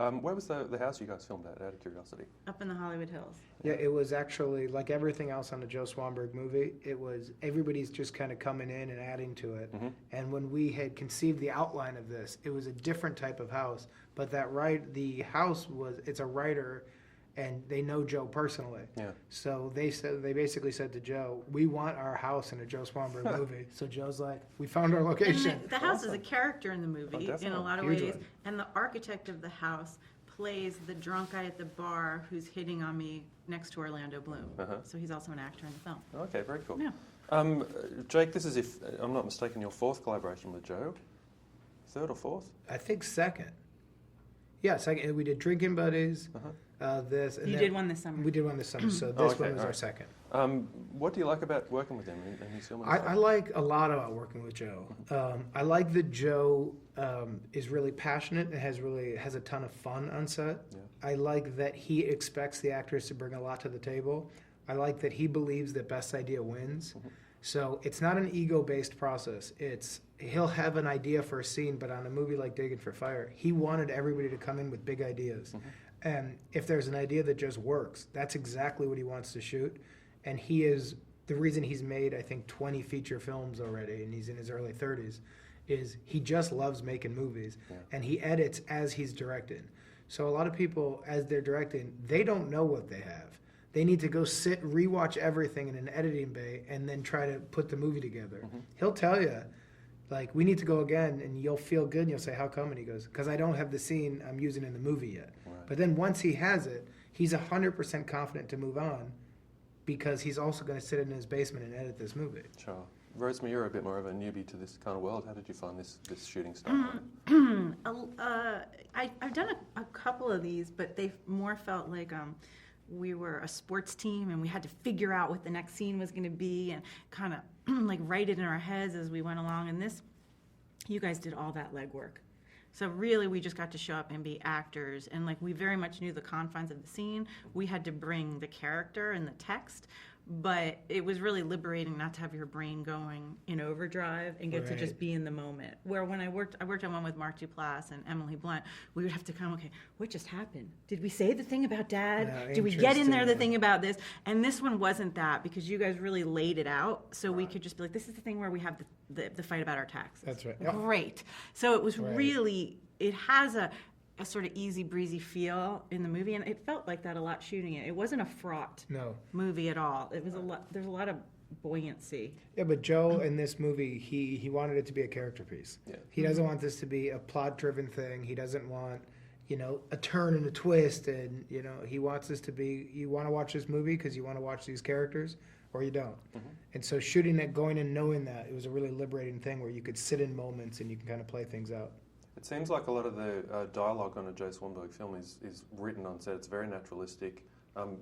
Where was the house you guys filmed at, out of curiosity? Up in the Hollywood Hills. Yeah, it was actually like everything else on the Joe Swanberg movie. It was everybody's just kind of coming in and adding to it. Mm-hmm. And when we had conceived the outline of this, it was a different type of house. But the house it's a writer, and they know Joe personally. Yeah. So they basically said to Joe, "We want our house in a Joe Swanberg movie." So Joe's like, "We found our location." And the house is a character in the movie Oh, in a lot of Huge ways. one. And the architect of the house plays the drunk guy at the bar who's hitting on me next to Orlando Bloom. Uh-huh. So he's also an actor in the film. Okay, very cool. Yeah. Jake, this is, if I'm not mistaken, your fourth collaboration with Joe? Third or fourth? I think second. Yeah, second. We did Drinking Buddies. Uh-huh. This. And You then did one this summer. We did one this summer. So this okay, one was our alright. second. What do you like about working with him and his film? I like a lot about working with Joe. I like that Joe is really passionate and has a ton of fun on set. Yeah. I like that he expects the actors to bring a lot to the table. I like that he believes that best idea wins. Mm-hmm. So it's not an ego-based process. He'll have an idea for a scene, but on a movie like Digging for Fire, he wanted everybody to come in with big ideas. Mm-hmm. And if there's an idea that just works, that's exactly what he wants to shoot. And the reason he's made, I think, 20 feature films already, and he's in his early 30s, is he just loves making movies. Yeah. And he edits as he's directing. So a lot of people, as they're directing, they don't know what they have. They need to go sit, rewatch everything in an editing bay, and then try to put the movie together. Mm-hmm. He'll tell you, like, we need to go again, and you'll feel good, and you'll say, how come? And he goes, because I don't have the scene I'm using in the movie yet. Right. But then once he has it, he's 100% confident to move on, because he's also going to sit in his basement and edit this movie. Sure. Rosemary, you're a bit more of a newbie to this kind of world. How did you find this shooting style? I've done a couple of these, but they more felt like we were a sports team and we had to figure out what the next scene was going to be and kind of like write it in our heads as we went along. And this, you guys did all that legwork. So really, we just got to show up and be actors, and like we very much knew the confines of the scene. We had to bring the character and the text, but it was really liberating not to have your brain going in overdrive and get to just be in the moment. Where when I worked on one with Mark Duplass and Emily Blunt, we would have to come, okay, what just happened? Did we say the thing about Dad? Yeah, Did we get in there the interesting. thing about this? And this one wasn't that, because you guys really laid it out, so we could just be like, this is the thing where we have the fight about our taxes. That's right. Yep. Great. So it was Right. really, it has a sort of easy breezy feel in the movie, and it felt like that a lot shooting it. It wasn't a fraught No. movie at all. It was there's a lot of buoyancy. Yeah, but Joe in this movie, he wanted it to be a character piece. Yeah. He doesn't want this to be a plot-driven thing. He doesn't want, a turn and a twist. And, he wants this to be, you want to watch this movie because you want to watch these characters, or you don't. Mm-hmm. And so shooting it, going and knowing that, it was a really liberating thing where you could sit in moments and you can kind of play things out. It seems like a lot of the dialogue on a Joe Swanberg film is written on set. It's very naturalistic.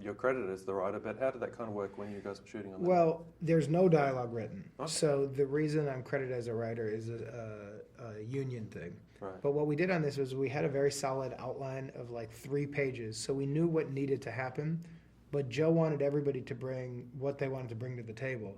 You're credited as the writer, but how did that kind of work when you guys were shooting on that? Well, there's no dialogue written. Okay. So the reason I'm credited as a writer is a union thing. Right. But what we did on this was we had a very solid outline of like 3 pages. So we knew what needed to happen, but Joe wanted everybody to bring what they wanted to bring to the table.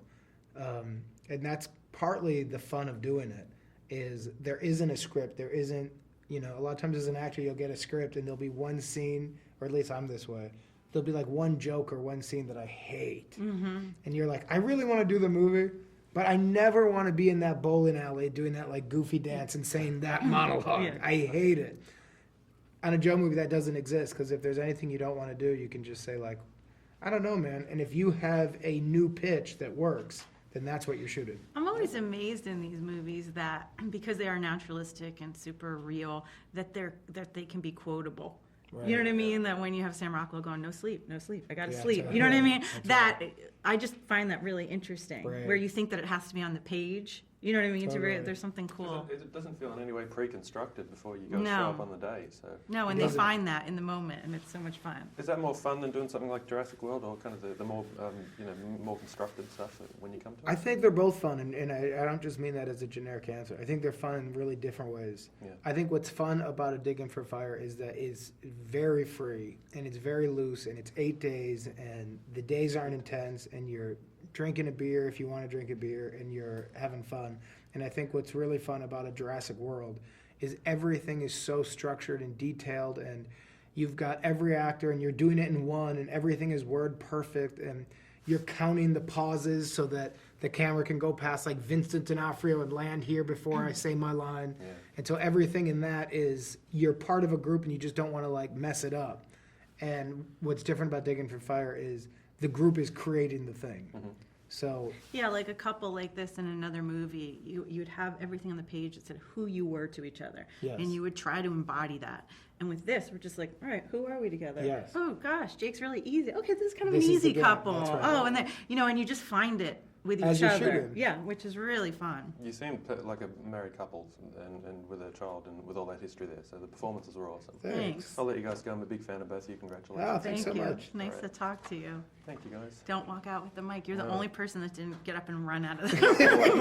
And that's partly the fun of doing it, is there isn't a script. There isn't, a lot of times as an actor, you'll get a script and there'll be one scene, or at least I'm this way, there'll be like one joke or one scene that I hate. Mm-hmm. And you're like, I really want to do the movie, but I never want to be in that bowling alley doing that like goofy dance and saying that monologue. Yeah. I hate it. On a Joe movie, that doesn't exist, because if there's anything you don't want to do, you can just say like, I don't know, man. And if you have a new pitch that works, then that's what you're shooting. I'm always amazed in these movies that, because they are naturalistic and super real, that they can be quotable. Right. You know what I mean? That when you have Sam Rockwell going, no sleep, I gotta Yeah, sleep. totally. You know what I mean? That's That I just find that really interesting. Right. Where you think that it has to be on the page. You know what I mean? Totally. There's something cool. It doesn't feel in any way pre-constructed before you go No. show up on the day. So No, and It they doesn't. find that in the moment, and it's so much fun. is that more fun than doing something like Jurassic World, or kind of the more more constructed stuff when you come to it? I think they're both fun, and I don't just mean that as a generic answer. I think they're fun in really different ways. Yeah. I think what's fun about a Digging for Fire is that it's very free, and it's very loose, and it's 8 days, and the days aren't intense, and you're drinking a beer if you want to drink a beer, and you're having fun. And I think what's really fun about a Jurassic World is everything is so structured and detailed, and you've got every actor and you're doing it in one, and everything is word perfect, and you're counting the pauses so that the camera can go past like Vincent D'Onofrio and land here before I say my line. Yeah. And so everything in that is you're part of a group and you just don't want to like mess it up. And what's different about Digging for Fire is the group is creating the thing. Mm-hmm. So Yeah, like a couple like this in another movie, you'd have everything on the page that said who you were to each other. Yes. And you would try to embody that. And with this, we're just like, all right, who are we together? Yes. Oh, gosh, Jake's really easy. Okay, this is kind of This an is the easy guy. couple. That's right. Oh, and then, and you just find it with As each you're other. shooting. Yeah, which is really fun. You seemed like a married couple and with a child and with all that history there. So the performances were awesome. Thanks. I'll let you guys go. I'm a big fan of both of you. Congratulations. Oh, thanks so you. much. Nice All to right. talk to you. Thank you guys. Don't walk out with the mic. You're the No. only person that didn't get up and run out of the room.